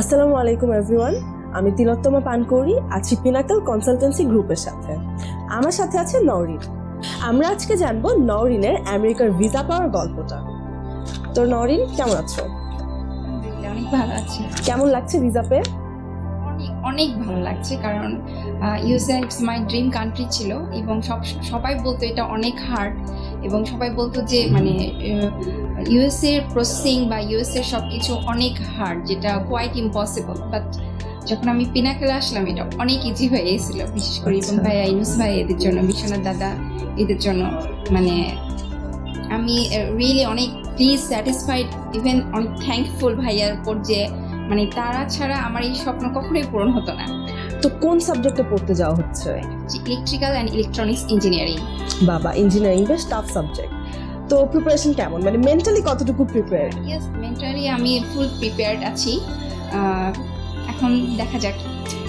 আসসালামু আলাইকুম এভরিওয়ান, আমি তিলোত্তমা পান করি, আছি পিনাকল কনসালটেন্সি গ্রুপের সাথে। আমার সাথে আছে নওরিন। আমরা আজকে জানবো নওরিনের আমেরিকার ভিসা পাওয়ার গল্পটা। তো নওরিন, কেমন আছো? অনেক ভালো আছি। কেমন লাগছে ভিসা পেয়ে? অনেক ভালো লাগছে, কারণ USA it's my dream country ছিল এবং সবাই বলতো এটা অনেক হার্ড, এবং সবাই বলতো যে মানে ইউএসএ এর প্রসেসিং বা ইউএসএ সব কিছু অনেক হার্ড, যেটা কোয়াইট ইম্পসিবল। বাট যখন আমি পিনাকেলে আসলাম এটা অনেক ইজি হয়ে গেছিলো, বিশেষ করে এবং ভাইয়া ইনুস ভাই এদের জন্য, বিশ্বনাথ দাদা এদের জন্য। মানে আমি রিয়েলি অনেক স্যাটিসফাইড, ইভেন অনেক থ্যাঙ্কফুল ভাইয়ার উপর, যে মানে তারা ছাড়া আমার এই স্বপ্ন কখনোই পূরণ হতো না। তো কোন সাবজেক্টে পড়তে যাওয়া হচ্ছে? Electrical and electronics engineering. বাবা, ইঞ্জিনিয়ারিং বেশ টাফ সাবজেক্ট। তো প্রিপারেশন কেমন, মানে মেন্টালি কতটুকু প্রিপেয়ার্ড? ইয়েস, মেন্টালি আমি ফুল প্রিপেয়ার্ড আছি। এখন দেখা যাক।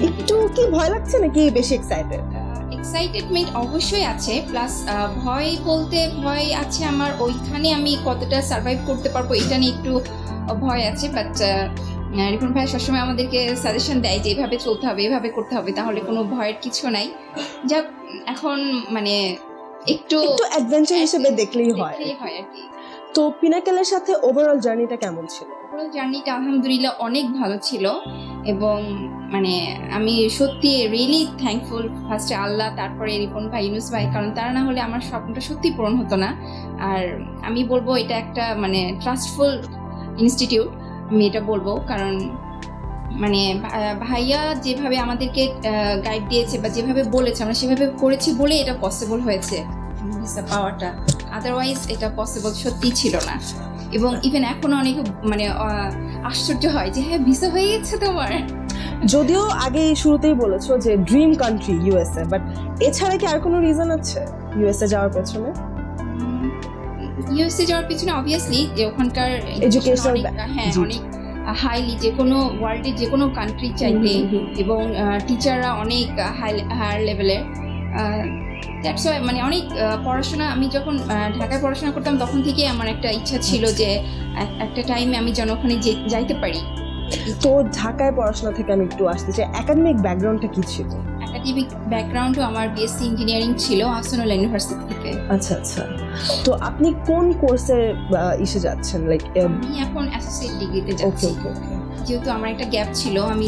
একটু কি ভয় লাগছে নাকি বেশি এক্সাইটেড? এক্সাইটেডমেন্ট অবশ্যই আছে, প্লাস ভয় বলতে ভয় আছে আমার ওইখানে আমি কতটা সার্ভাইভ করতে পারবো এটা নিয়ে একটু ভয় আছে। বাট রিপন ভাই সবসময় আমাদেরকে সাজেশন দেয় যে এভাবে চলতে হবে, এভাবে করতে হবে, তাহলে কোনো ভয়ের কিছু নাই। যাক, এখন মানে একটু অ্যাডভেঞ্চার হিসেবে দেখলেই হয় আর কি। তো পিনাকেলের সাথে ওভারঅল জার্নিটা কেমন ছিল? ওভারঅল জার্নিটা আলহামদুলিল্লাহ অনেক ভালো ছিল, এবং মানে আমি সত্যি রিয়েলি থ্যাঙ্কফুল ফার্স্টে আল্লাহ, তারপরে রিপন ভাই, ইউনুস ভাই, কারণ তারা না হলে আমার স্বপ্নটা সত্যি পূরণ হতো না। আর আমি বলবো এটা একটা মানে ট্রাস্টফুল ইনস্টিটিউট, আমি এটা বলবো, কারণ মানে ভাইয়া যেভাবে আমাদেরকে গাইড দিয়েছে বা যেভাবে বলেছে আমরা সেভাবে করেছি বলে এটা পসিবল হয়েছে ভিসা পাওয়াটা, আদারওয়াইজ এটা পসিবল সত্যি ছিল না। এবং ইভেন এখনো অনেক মানে আশ্চর্য হয় যে হ্যাঁ ভিসা হয়ে গেছে তোমার। যদিও আগে শুরুতেই বলেছো যে ড্রিম কান্ট্রি ইউএসএ, বাট এছাড়া কি আর কোনো রিজন আছে ইউএসএ যাওয়ার পেছনে? ইউএসএ যাওয়ার পিছনে অবভিয়াসলি ওখানকার এডুকেশনাল, হ্যাঁ অনেক হাইলি, যে কোনো ওয়ার্ল্ডের যে কোনো কান্ট্রি চাইতে, এবং টিচাররা অনেক হায়ার লেভেলের। দ্যাটস ওয়াই মানে অনেক পড়াশোনা, আমি যখন ঢাকায় পড়াশোনা করতাম তখন থেকে আমার একটা ইচ্ছা ছিল যে একটা টাইমে আমি যেন ওখানে যাইতে পারি। তো ঢাকায় পড়াশোনা থেকে আমি একটু আসতে চাই, একাডেমিক ব্যাকগ্রাউন্ডটা কি ছিল? একাডেমিক ব্যাকগ্রাউন্ডও আমার বিএসসি ইঞ্জিনিয়ারিং ছিল আসনুল্লাহ ইউনিভার্সিটি থেকে। আচ্ছা আচ্ছা, তো আপনি কোন কোর্সে এসে যাচ্ছেন? লাইক আমি এখন অ্যাসোসিয়েট ডিগ্রিতে যাচ্ছি। যেহেতু আমার একটা গ্যাপ ছিল, আমি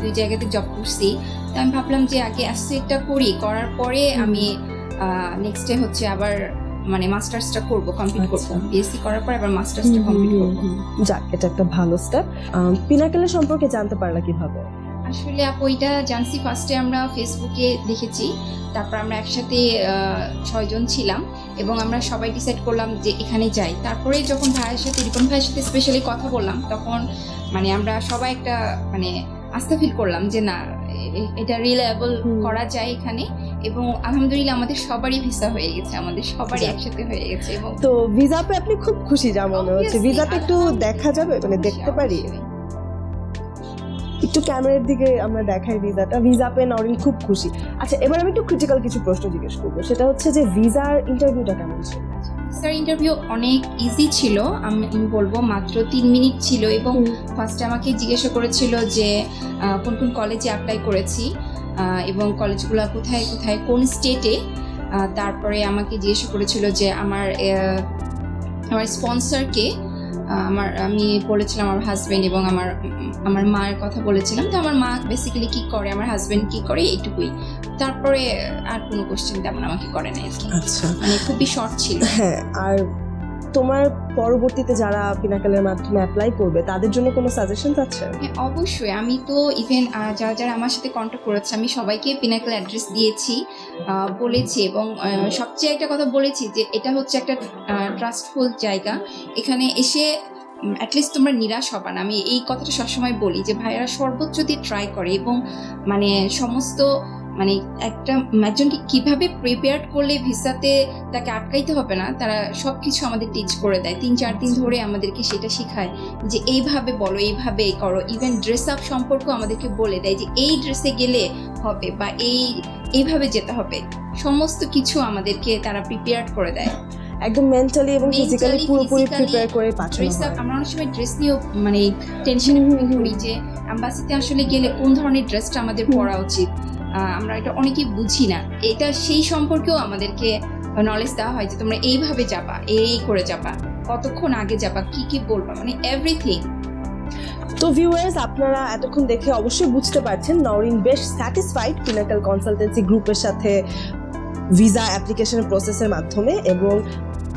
2 জায়গাতে জব করছি, তো আমি ভাবলাম যে আগে অ্যাসোসিয়েটটা করার পরে আমি নেক্সটে হচ্ছে আবার মানে মাস্টার্সটা করব, কমপ্লিট করব। বিএসসি করার পর আবার মাস্টার্সটা কমপ্লিট করব। যাক, এটা একটা ভালো স্টেপ। পিনাকেলের সম্পর্কে জানতে পারলা কিভাবে? আসলে আপু এটা জানছি ফার্স্টে আমরা ফেসবুকে দেখেছি, তারপর আমরা একসাথে 6 জন ছিলাম এবং আমরা সবাই ডিসাইড করলাম যে এখানে যাই। তারপরে যখন ভাইয়ের সাথে, রিপন ভাইয়ের সাথে স্পেশালি কথা বললাম, তখন মানে আমরা সবাই একটা মানে আস্থা ফিল করলাম যে না, এটা রিলায়েবল করা যায় এখানে। এবং আলহামদুলিল্লাহ আমাদের সবারই ভিসা হয়ে গেছে, আমাদের সবারই একসাথে হয়ে গেছে। এবং তো ভিসা পেয়ে আপনি খুব খুশি যা মনে হচ্ছে? ভিসাটা একটু দেখা যাবে, মানে দেখতে পারি? একটু ক্যামেরার দিকে আমরা দেখাই ভিসাটা। ভিসা পেয়ে নওরিন খুব খুশি। আচ্ছা, এবার আমি একটু ক্রিটিক্যাল কিছু প্রশ্ন জিজ্ঞেস করবো, সেটা হচ্ছে যে ভিসার ইন্টারভিউটা কেমন ছিল? ভিসার ইন্টারভিউ অনেক ইজি ছিল, আমি বলবো মাত্র 3 মিনিট ছিল। এবং ফার্স্টে আমাকে জিজ্ঞাসা করেছিল যে কোন কোন কলেজে অ্যাপ্লাই করেছি এবং কলেজগুলো কোথায় কোথায়, কোন স্টেটে। তারপরে আমাকে জিজ্ঞাসা করেছিল যে আমার স্পন্সরকে। আমি বলেছিলাম আমার হাজব্যান্ড এবং আমার মায়ের কথা বলেছিলাম। তো আমার মা বেসিক্যালি কি করে, আমার হাজব্যান্ড কি করে, এইটুকুই। তারপরে আর কোনো কোশ্চেন তেমন আমাকে করে নাই। আচ্ছা, মানে খুবই শর্ট ছিল। হ্যাঁ, আর তোমার পরবর্তীতে যারা পিনাকেলের মাধ্যমে অ্যাপ্লাই করবে তাদের জন্য কোনো সাজেশন আছে? হ্যাঁ অবশ্যই, আমি তো ইভেন যারা আমার সাথে কন্ট্যাক্ট করেছে আমি সবাইকে পিনাকেল অ্যাড্রেস দিয়েছি, বলেছি, এবং সবচেয়ে একটা কথা বলেছি যে এটা হচ্ছে একটা ট্রাস্টফুল জায়গা, এখানে এসে অ্যাটলিস্ট তোমরা নিরাশ হবা না। আমি এই কথাটা সবসময় বলি যে ভাইয়েরা সর্বোচ্চ দিয়ে ট্রাই করে, এবং মানে সমস্ত মানে একজনকে কিভাবে প্রিপেয়ার করলে ভিসাতে তাকে আটকাইতে হবে না, তারা সব কিছু আমাদের টিচ করে দেয়। 3-4 দিন ধরে আমাদেরকে সেটা শেখায় যে এইভাবে বলো, এইভাবে করো। ইভেন ড্রেস আপ সম্পর্ক আমাদেরকে বলে দেয় যে এই ড্রেসে গেলে হবে বা এইভাবে যেতে হবে। সমস্ত কিছু আমাদেরকে তারা প্রিপেয়ার করে দেয়, একদম মেন্টালি এবং ফিজিক্যালি পুরোপুরি প্রিপেয়ার করে পাঠানো হয়। আমরা অনেক সময় ড্রেস নিয়েও মানে টেনশনে করি যে অ্যাম্বাসিতে আসলে গেলে কোন ধরনের ড্রেসটা আমাদের পরা উচিত, আমরা এটা অনেকেই বুঝি না। এটা সেই সম্পর্কেও আমাদেরকে নলেজ দেওয়া হয় যে তোমরা এইভাবে যাবা, এই করে যাবা, কতক্ষণ আগে যাবা, কি কি বলবা, মানে এভরিথিং। তো ভিউয়ার্স, আপনারা এতক্ষণ দেখে অবশ্যই বুঝতে পারছেন নওরিন বেশ স্যাটিসফাইড পিনাকল কনসালটেন্সি গ্রুপের সাথে ভিসা অ্যাপ্লিকেশন প্রসেসের মাধ্যমে, এবং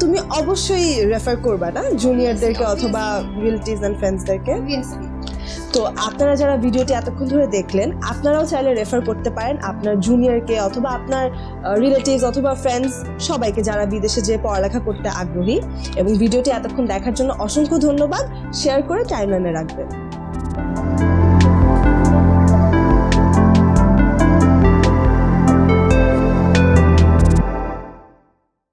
তুমি অবশ্যই রেফার করবা না জুনিয়রদেরকে অথবা রিলেটিভস এন্ড ফ্রেন্ডসদেরকে। তো আপনারা যারা ভিডিওটি এতক্ষণ ধরে দেখলেন, আপনারাও চাইলে রেফার করতে পারেন আপনার জুনিয়রকে অথবা আপনার রিলেটিভস অথবা ফ্রেন্ডস সবাইকে যারা বিদেশে যেয়ে পড়ালেখা করতে আগ্রহী। এবং ভিডিওটি এতক্ষণ দেখার জন্য অসংখ্য ধন্যবাদ। শেয়ার করে টাইমলাইনে রাখবেন।